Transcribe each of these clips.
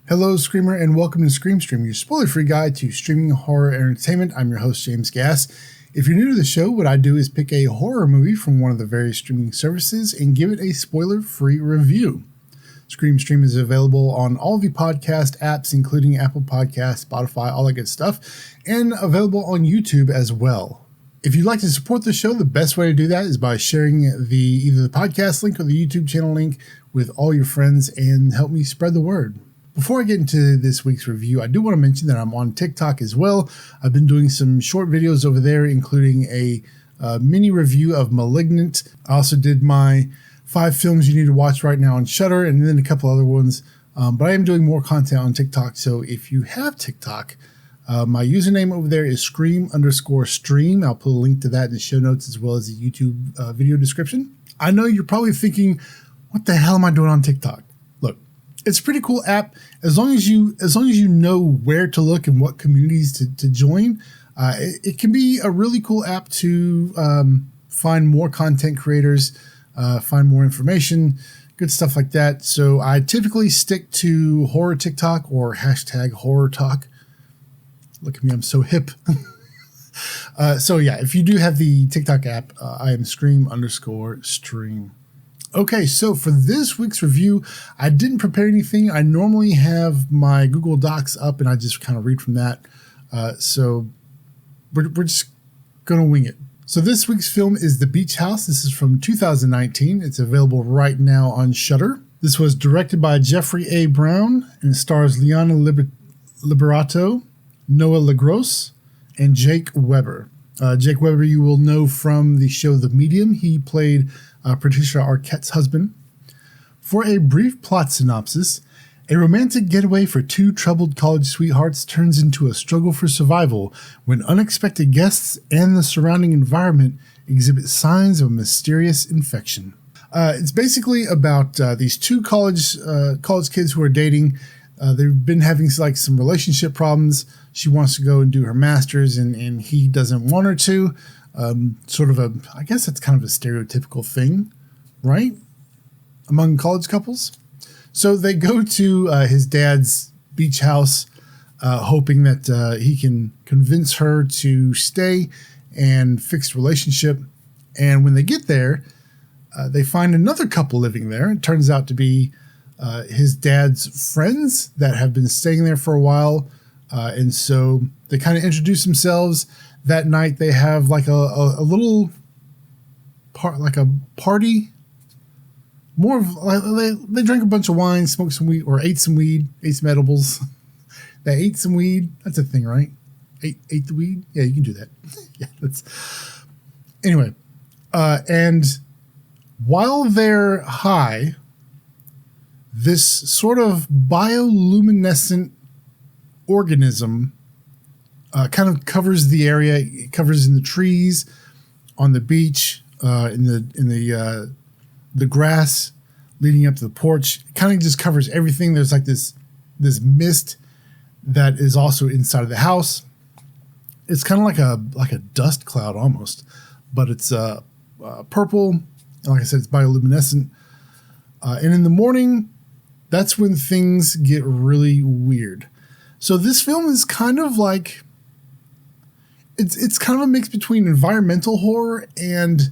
Hello, Screamer, and welcome to Scream Stream, your spoiler-free guide to streaming horror entertainment. I'm your host, James Gass. If you're new to the show, what I do is pick a horror movie from one of the various streaming services and give it a spoiler-free review. Scream Stream is available on all the podcast apps, including Apple Podcasts, Spotify, all that good stuff, and available on YouTube as well. If you'd like to support the show, the best way to do that is by sharing either the podcast link or the YouTube channel link with all your friends and help me spread the word. Before I get into this week's review, I do want to mention that I'm on TikTok as well. I've been doing some short videos over there, including a mini review of Malignant. I also did my 5 films you need to watch right now on Shudder, and then a couple other ones. But I am doing more content on TikTok, so if you have TikTok, my username over there is scream_stream. I'll put a link to that in the show notes as well as the YouTube video description. I know you're probably thinking, what the hell am I doing on TikTok? Look, it's a pretty cool app. As long as you know where to look and what communities to join, it can be a really cool app to find more content creators, find more information, good stuff like that. So I typically stick to horror TikTok or hashtag horror talk. Look at me, I'm so hip. So yeah, if you do have the TikTok app, I am scream_stream. Okay, so for this week's review, I didn't prepare anything. I normally have my Google Docs up and I just kind of read from that. So we're just going to wing it. So this week's film is The Beach House. This is from 2019. It's available right now on Shudder. This was directed by Jeffrey A. Brown and stars Liana Liberato, Noah Gros, and Jake Weber. Jake Weber you will know from the show The Medium. He played Patricia Arquette's husband. For a brief plot synopsis, a romantic getaway for 2 troubled college sweethearts turns into a struggle for survival when unexpected guests and the surrounding environment exhibit signs of a mysterious infection. It's basically about these 2 college kids who are dating. They've been having some relationship problems. She wants to go and do her master's and he doesn't want her to. I guess it's kind of a stereotypical thing, right? Among college couples. So they go to his dad's beach house, hoping that he can convince her to stay and fix the relationship. And when they get there, they find another couple living there. It turns out to be his dad's friends that have been staying there for a while. And so they kind of introduce themselves. That night they have like a little party. More of they drank a bunch of wine, smoked some weed, or ate some weed, ate some edibles. They ate some weed. That's a thing, right? Ate the weed. Yeah, you can do that. Yeah, that's anyway. And while they're high, this sort of bioluminescent organism kind of covers the area. It covers in the trees, on the beach, in the grass leading up to the porch. It kind of just covers everything. There's like this mist that is also inside of the house. It's kind of like a dust cloud almost, but it's purple. And like I said, it's bioluminescent. And in the morning, that's when things get really weird. So this film is kind of like it's kind of a mix between environmental horror and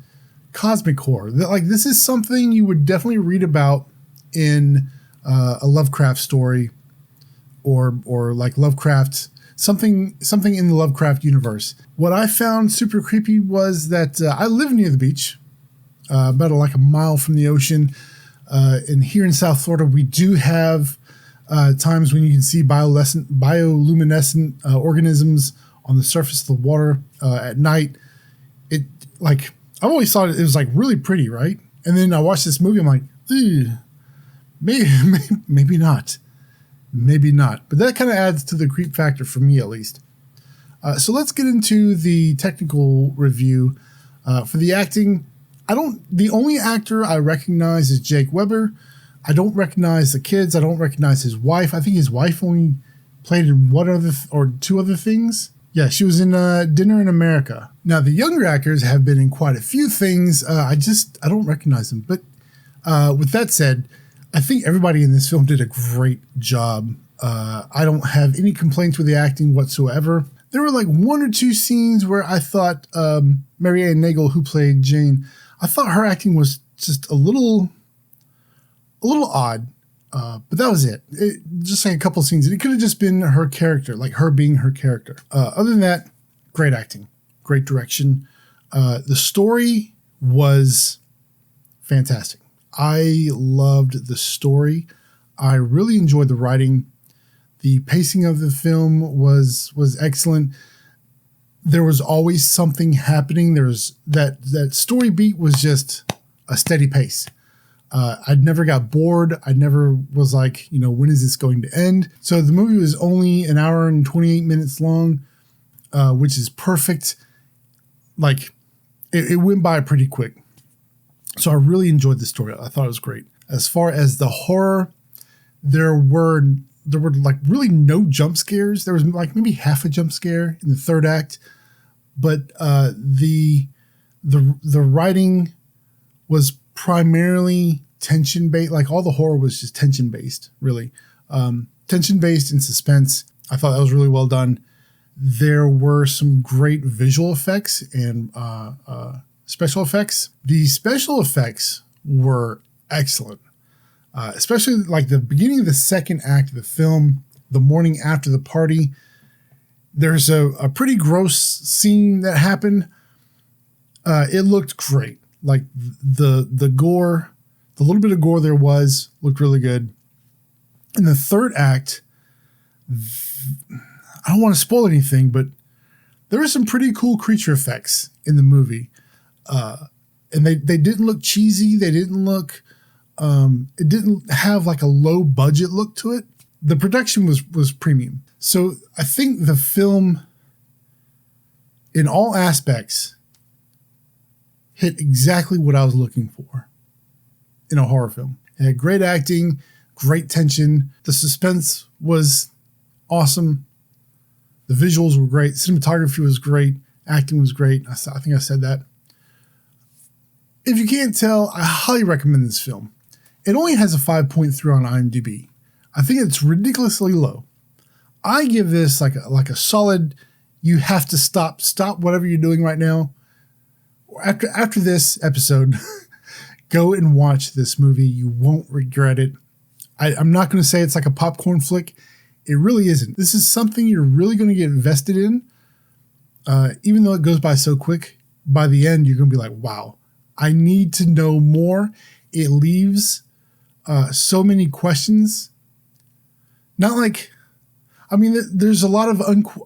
cosmic horror. Like this is something you would definitely read about in a Lovecraft story, or like Lovecraft, something in the Lovecraft universe. What I found super creepy was that I live near the beach, about a mile from the ocean. And here in South Florida, we do have times when you can see bioluminescent organisms on the surface of the water at night. I've always thought it was really pretty, right? And then I watched this movie, I'm like, maybe not. But that kind of adds to the creep factor for me, at least. So let's get into the technical review. For the acting, the only actor I recognize is Jake Weber. I don't recognize the kids. I don't recognize his wife. I think his wife only played in 2 other things. Yeah, she was in Dinner in America. Now, the younger actors have been in quite a few things. I don't recognize them. But with that said, I think everybody in this film did a great job I don't have any complaints with the acting whatsoever. There were like one or two scenes where I thought Marianne Nagel, who played Jane, I thought her acting was just a little odd. But that was it. Just like a couple scenes. It could have just been her character, like her being her character. Other than that, great acting, great direction. The story was fantastic. I loved the story. I really enjoyed the writing. The pacing of the film was excellent. There was always something happening. There was that story beat was just a steady pace. I never got bored. I never was like, when is this going to end? So the movie was only an hour and 28 minutes long, which is perfect. Like, it went by pretty quick. So I really enjoyed the story. I thought it was great. As far as the horror, there were like really no jump scares. There was like maybe half a jump scare in the third act, but the writing was primarily tension based. Like all the horror was just tension based, really. Tension based and suspense. I thought that was really well done. There were some great visual effects and special effects. The special effects were excellent, especially like the beginning of the second act of the film, the morning after the party. There's a pretty gross scene that happened. It looked great. Like the gore, the little bit of gore there was, looked really good. In the third act, I don't want to spoil anything, but there were some pretty cool creature effects in the movie. And they didn't look cheesy. They didn't look, it didn't have like a low budget look to it. The production was premium. So I think the film, in all aspects, hit exactly what I was looking for in a horror film. It had great acting, great tension. The suspense was awesome. The visuals were great. Cinematography was great. Acting was great. I think I said that. If you can't tell, I highly recommend this film. It only has a 5.3 on IMDb. I think it's ridiculously low. I give this like a solid, you have to stop whatever you're doing right now. After this episode, go and watch this movie. You won't regret it. I'm not going to say it's like a popcorn flick. It really isn't. This is something you're really going to get invested in. Even though it goes by so quick, by the end, you're going to be like, wow, I need to know more. It leaves so many questions. Not like, I mean, there's a lot of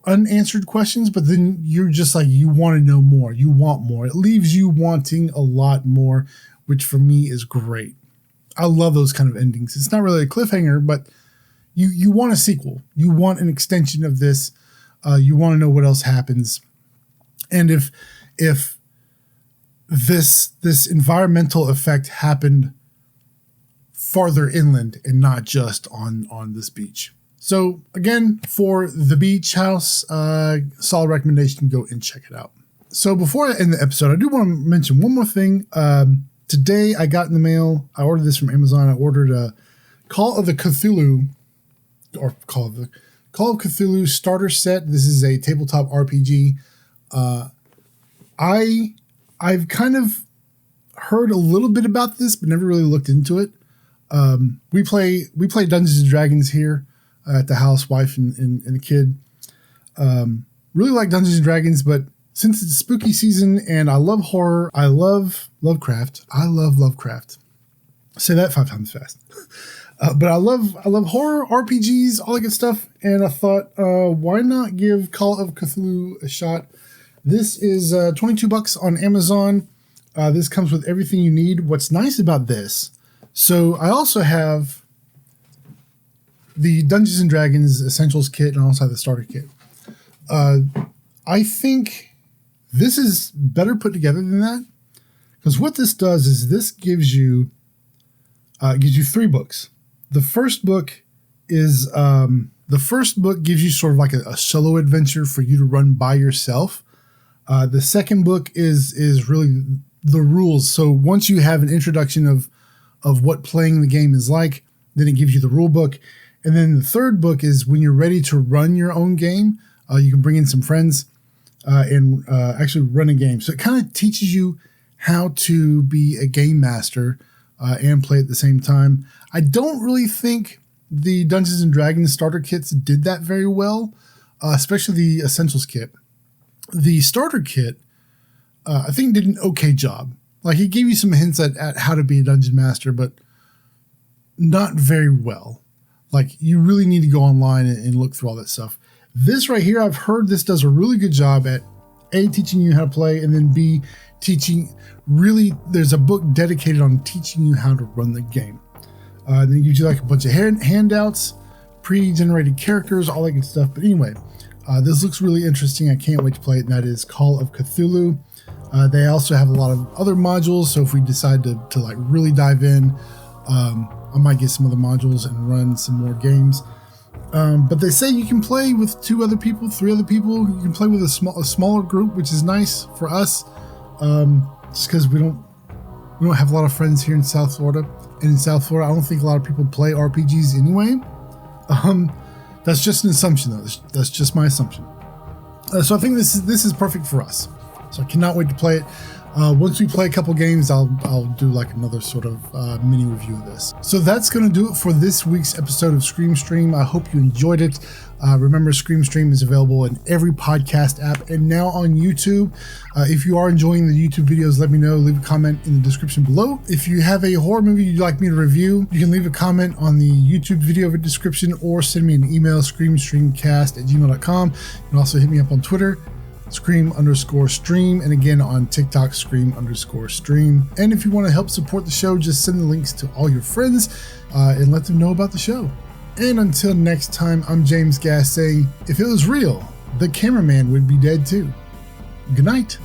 unanswered questions, but then you're just like, you want to know more. You want more. It leaves you wanting a lot more, which for me is great. I love those kind of endings. It's not really a cliffhanger, but you want a sequel. You want an extension of this. You want to know what else happens. And if this environmental effect happened farther inland and not just on this beach. So again, for The Beach House, solid recommendation. Go and check it out. So before I end the episode, I do want to mention one more thing. Today I got in the mail, I ordered this from Amazon. I ordered a Call of Cthulhu starter set. This is a tabletop RPG. I've kind of heard a little bit about this, but never really looked into it. We play Dungeons and Dragons here at the house, wife and a kid. Really like Dungeons and Dragons, but since it's spooky season and I love horror, I love Lovecraft. I love Lovecraft. Say that 5 times fast. But I love horror, RPGs, all that good stuff. And I thought, why not give Call of Cthulhu a shot? This is $22 on Amazon. This comes with everything you need. What's nice about this, so I also have the Dungeons and Dragons Essentials kit and I also have the starter kit. I think this is better put together than that, because what this does is this gives you 3 books. The first book is gives you sort of like a solo adventure for you to run by yourself. The second book is really the rules. So once you have an introduction of what playing the game is like, then it gives you the rule book. And then the third book is when you're ready to run your own game, you can bring in some friends and actually run a game. So it kind of teaches you how to be a game master and play at the same time. I don't really think the Dungeons & Dragons starter kits did that very well, especially the Essentials kit. The starter kit, I think, did an okay job. Like, he gave you some hints at how to be a dungeon master, but not very well. Like, you really need to go online and look through all that stuff. This right here, I've heard this does a really good job at A, teaching you how to play, and then B, teaching, really, there's a book dedicated on teaching you how to run the game. Then it gives you like a bunch of handouts, pre-generated characters, all that good stuff. But anyway, this looks really interesting. I can't wait to play it, and that is Call of Cthulhu. They also have a lot of other modules, so if we decide to like really dive in, I might get some other modules and run some more games. But they say you can play with 2 other people, 3 other people. You can play with a smaller group, which is nice for us, just because we don't have a lot of friends here in South Florida. And in South Florida, I don't think a lot of people play RPGs anyway. That's just an assumption, though. That's just my assumption. So I think this is perfect for us. So I cannot wait to play it. Once we play a couple games, I'll do like another sort of mini review of this. So that's going to do it for this week's episode of Scream Stream. I hope you enjoyed it. Remember, Scream Stream is available in every podcast app and now on YouTube. If you are enjoying the YouTube videos, let me know. Leave a comment in the description below. If you have a horror movie you'd like me to review, you can leave a comment on the YouTube video description or send me an email, screamstreamcast@gmail.com. You can also hit me up on Twitter, Scream_stream, and again on TikTok, Scream_stream. And if you want to help support the show, just send the links to all your friends and let them know about the show. And until next time, I'm James Gass saying, if it was real, the cameraman would be dead too. Good night.